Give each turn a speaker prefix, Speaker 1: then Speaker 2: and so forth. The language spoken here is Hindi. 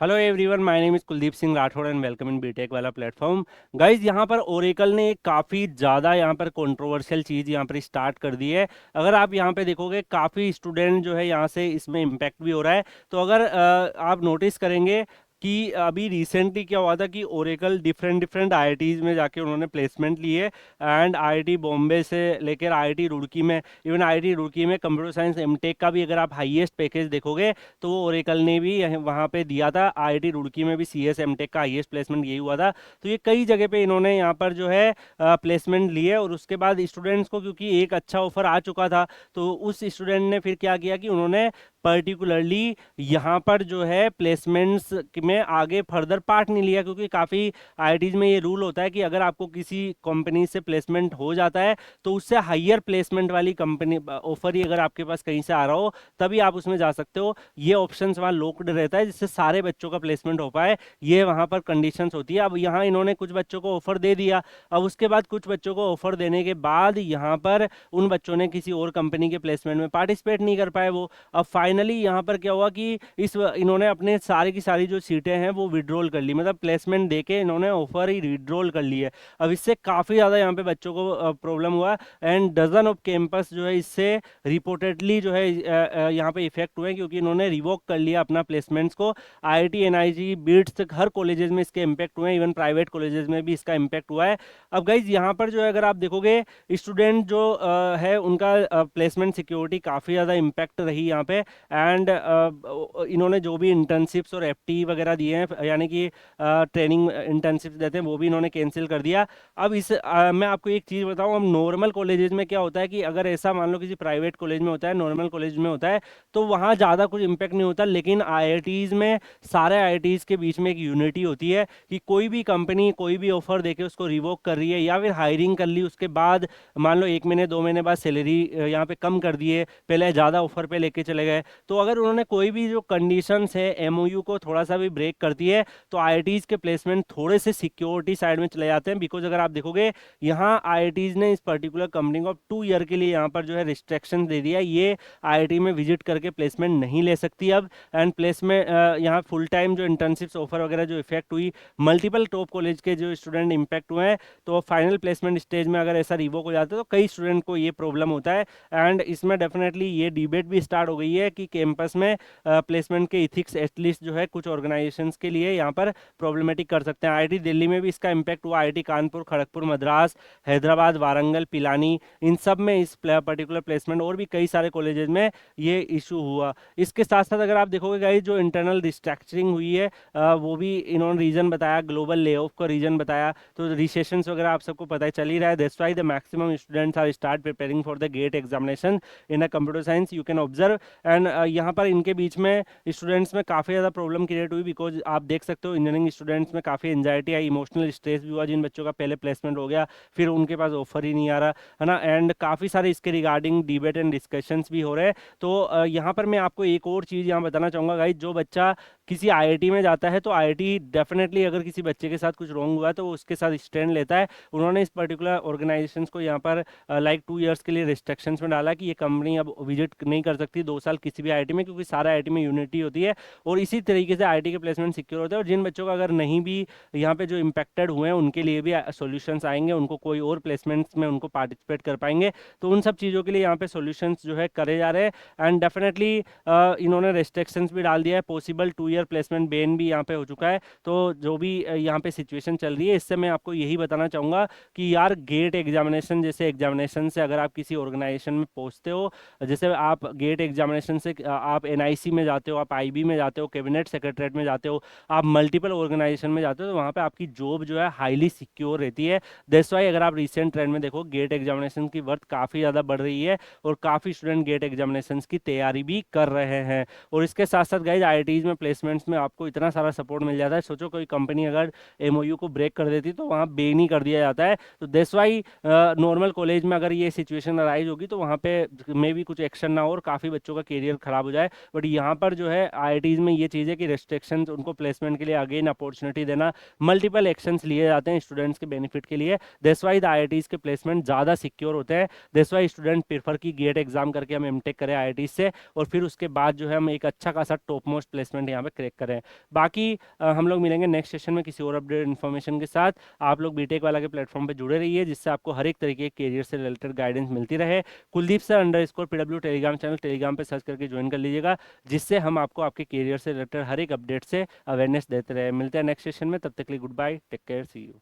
Speaker 1: Hello everyone, my name is Kuldeep Singh Rathore and welcome in BTech वाला प्लेटफॉर्म। गाइज, यहाँ पर ओरेकल ने एक काफ़ी ज़्यादा यहाँ पर कंट्रोवर्शियल चीज़ यहाँ पर स्टार्ट कर दी है। अगर आप यहाँ पे देखोगे, काफ़ी स्टूडेंट जो है यहाँ से इसमें इम्पैक्ट भी हो रहा है। तो अगर आप नोटिस करेंगे कि अभी रिसेंटली क्या हुआ था कि ओरेकल डिफरेंट डिफरेंट आईआईटीज़ में जाके उन्होंने प्लेसमेंट लिए एंड आईआईटी बॉम्बे से लेकर आईआईटी रुड़की में, इवन आईआईटी रुड़की में कंप्यूटर साइंस एमटेक का भी अगर आप हाईएस्ट पैकेज देखोगे तो वो ओरेकल ने भी वहाँ पे दिया था। आईआईटी रुड़की में भी सीएस एमटेक का हाईएस्ट प्लेसमेंट यही हुआ था। तो ये कई जगह पे इन्होंने यहाँ पर जो है प्लेसमेंट लिए और उसके बाद स्टूडेंट्स को क्योंकि एक अच्छा ऑफर आ चुका था, तो उस स्टूडेंट ने फिर क्या किया कि उन्होंने पर्टिकुलरली यहाँ पर जो है प्लेसमेंट्स में आगे फर्दर पार्ट नहीं लिया, क्योंकि काफ़ी आईआईटीज में ये रूल होता है कि अगर आपको किसी कंपनी से प्लेसमेंट हो जाता है तो उससे हायर प्लेसमेंट वाली कंपनी ऑफर ही अगर आपके पास कहीं से आ रहा हो तभी आप उसमें जा सकते हो। ये ऑप्शंस वहाँ लॉक्ड रहता है जिससे सारे बच्चों का प्लेसमेंट हो पाए, ये वहाँ पर कंडीशंस होती है। अब यहाँ इन्होंने कुछ बच्चों को ऑफर दे दिया। अब उसके बाद कुछ बच्चों को ऑफर देने के बाद यहाँ पर उन बच्चों ने किसी और कंपनी के प्लेसमेंट में पार्टिसिपेट नहीं कर पाए वो। अब फाइनली यहाँ पर क्या हुआ कि इन्होंने अपने सारी की सारी जो सीटें हैं वो विड्रॉल कर ली, मतलब प्लेसमेंट देके इन्होंने ऑफर ही विड्रॉल कर ली है। अब इससे काफ़ी ज़्यादा यहाँ पे बच्चों को प्रॉब्लम हुआ एंड डजन ऑफ कैंपस जो है इससे रिपोर्टेडली जो है यहाँ पे इफेक्ट हुए, क्योंकि इन्होंने रिवोक कर लिया अपना प्लेसमेंट्स को। आईआईटी एनआईजी बीट्स तक हर कॉलेजेस में इसके इम्पैक्ट हुए हैं, इवन प्राइवेट कॉलेजेस में भी इसका इम्पैक्ट हुआ है। अब गाइज यहाँ पर जो है अगर आप देखोगे स्टूडेंट जो है उनका प्लेसमेंट सिक्योरिटी काफ़ी ज़्यादा इम्पैक्ट रही यहाँ पे। एंड इन्होंने जो भी इंटर्नशिप्स और एफटी वगैरह दिए हैं, यानी कि ट्रेनिंग इंटर्नशिप्स देते हैं, वो भी इन्होंने कैंसिल कर दिया। अब मैं आपको एक चीज़ बताऊं, अब नॉर्मल कॉलेजेस में क्या होता है कि अगर ऐसा मान लो किसी प्राइवेट कॉलेज में होता है, नॉर्मल कॉलेज में होता है, तो वहाँ ज़्यादा कुछ इम्पैक्ट नहीं होता। लेकिन आईआईटीज़ में, सारे आईआईटीज़ के बीच में एक यूनिटी होती है कि कोई भी कंपनी कोई भी ऑफर देके उसको रिवोक कर रही है या फिर हायरिंग कर ली, उसके बाद मान लो 1 महीने 2 महीने बाद सैलरी यहाँ पे कम कर दिए, पहले ज़्यादा ऑफर पे लेके चले गए। तो अगर उन्होंने कोई भी जो कंडीशंस है एमओयू को थोड़ा सा भी ब्रेक करती है तो आईआईटीज़ के प्लेसमेंट थोड़े से सिक्योरिटी साइड में चले जाते हैं। बिकॉज अगर आप देखोगे यहाँ आईआईटीज़ ने इस पर्टिकुलर कंपनी को 2 ईयर के लिए यहाँ पर जो है रिस्ट्रिक्शन दे दिया है, ये आईआईटी में विजिट करके प्लेसमेंट नहीं ले सकती अब। एंड प्लेसमेंट यहाँ फुल टाइम जो इंटर्नशिप्स ऑफर वगैरह जो इफेक्ट हुई, मल्टीपल टॉप कॉलेज के जो स्टूडेंट इम्पैक्ट हुए हैं, तो फाइनल प्लेसमेंट स्टेज में अगर ऐसा रिवोक हो जाता है तो कई स्टूडेंट को ये प्रॉब्लम होता है। एंड इसमें डेफिनेटली ये डिबेट भी स्टार्ट हो गई है कि कैंपस में प्लेसमेंट के इथिक्स एटलीस्ट जो है कुछ ऑर्गेनाइजेशंस के लिए यहाँ पर प्रॉब्लमेटिक कर सकते हैं। आईआईटी दिल्ली में भी इसका इम्पैक्ट हुआ, आईआईटी कानपुर, खड़गपुर, मद्रास, हैदराबाद, वारंगल, पिलानी, इन सब में इस पर्टिकुलर प्लेसमेंट और भी कई सारे कॉलेजेस में ये इशू हुआ। इसके साथ साथ अगर आप देखोगे गाइस, जो इंटरनल रिस्ट्रक्चरिंग हुई है वो भी इन्होंने रीजन बताया, ग्लोबल ले ऑफ का रीजन बताया। तो रिसेशंस वगैरह आप सबको पता चल ही रहा है। That's why the maximum students are start preparing for the GATE examination in a computer science, you can observe. And यहाँ पर इनके बीच में स्टूडेंट्स में काफ़ी ज़्यादा प्रॉब्लम क्रिएट हुई, बिकॉज आप देख सकते हो इंजीनियरिंग स्टूडेंट्स में काफ़ी एंजाइटी आई, इमोशनल स्ट्रेस भी हुआ। जिन बच्चों का पहले प्लेसमेंट हो गया फिर उनके पास ऑफर ही नहीं आ रहा है ना। एंड काफ़ी सारे इसके रिगार्डिंग डिबेट एंड डिस्कशंस भी हो रहे हैं। तो यहाँ पर मैं आपको एक और चीज़ यहाँ बताना चाहूँगा गाइज, जो बच्चा किसी आईआईटी में जाता है तो आईआईटी डेफिनेटली अगर किसी बच्चे के साथ कुछ रॉन्ग हुआ तो वो उसके साथ स्टैंड लेता है। उन्होंने इस पर्टिकुलर ऑर्गेनाइजेशन को यहाँ पर लाइक 2 ईयर्स के लिए रिस्ट्रिक्शंस में डाला कि ये कंपनी अब विजिट नहीं कर सकती 2 साल किसी भी आईआईटी में, क्योंकि सारा आईआईटी में यूनिटी होती है और इसी तरीके से आईआईटी के प्लेसमेंट सिक्योर होते हैं। और जिन बच्चों का अगर नहीं भी यहाँ पे जो इम्पैक्टेड हुए हैं उनके लिए भी सॉल्यूशंस आएंगे, उनको कोई और प्लेसमेंट्स में उनको पार्टिसिपेट कर पाएंगे। तो उन सब चीज़ों के लिए यहाँ पे सॉल्यूशंस जो है करे जा रहे हैं। एंड डेफिनेटली इन्होंने रेस्ट्रिक्शंस भी डाल दिया है, पॉसिबल 2 ईयर प्लेसमेंट बैन भी यहाँ पे हो चुका है। तो जो भी यहाँ पे सिचुएशन चल रही है, इससे मैं आपको यही बताना चाहूँगा कि यार गेट एग्जामिनेशन जैसे एग्जामिनेशन से अगर आप किसी ऑर्गेनाइजेशन में पहुँचते हो, जैसे आप गेट एग्जामिनेशन से आप एनआईसी में जाते हो, आप आईबी में जाते हो, कैबिनेट सेक्रेटरीट में जाते हो, आप मल्टीपल ऑर्गेनाइजेशन में जाते हो, तो वहाँ पे आपकी जॉब जो है हाईली सिक्योर रहती है। दैट्स वाई अगर आप रिसेंट ट्रेंड में देखो, गेट एग्जामिनेशन की वर्थ काफ़ी ज़्यादा बढ़ रही है और काफ़ी स्टूडेंट गेट एग्जामिनेशन की तैयारी भी कर रहे हैं। और इसके साथ साथ गाइज आईआईटीज में प्लेसमेंट्स में आपको इतना सारा सपोर्ट मिल जाता है। सोचो कोई कंपनी अगर एमओयू को ब्रेक कर देती तो वहाँ बैन ही कर दिया जाता है। तो दैट्स वाई नॉर्मल कॉलेज में अगर ये सिचुएशन अराइज होगी तो वहाँ पे मे भी कुछ एक्शन ना हो और काफ़ी बच्चों का करियर खराब हो जाए। बट यहाँ पर जो है आईआईटीज में ये चीज़ है कि रेस्ट्रिक्शंस उनको प्लेसमेंट के लिए अगेन अपॉर्चुनिटी देना, मल्टीपल एक्शंस लिए जाते हैं स्टूडेंट्स के बेनिफिट के लिए। दैट्स वाई द आईआईटीज के प्लेसमेंट ज़्यादा सिक्योर होते हैं। दैट्स वाई स्टूडेंट प्रेफर की गेट एग्जाम करके हम एमटेक करें आईआईटीज से, और फिर उसके बाद जो है हम एक अच्छा खासा टॉप मोस्ट प्लेसमेंट यहाँ पे क्रैक करें। बाकी हम लोग मिलेंगे नेक्स्ट सेशन में किसी और अपडेट इन्फॉर्मेशन के साथ। आप लोग बीटेक वाला के प्लेटफॉर्म पे जुड़े रहिए, जिससे आपको हर एक तरीके के करियर से रिलेटेड गाइडेंस मिलती रहे। Kuldeep sir underscore PW Telegram channel Telegram पे सर्च करके ज्वाइन कर लीजिएगा, जिससे हम आपको आपके करियर से रिलेटेड हर एक अपडेट से अवेयरनेस देते रहे। मिलते हैं नेक्स्ट सेशन में, तब तक के लिए good bye, take care, see you.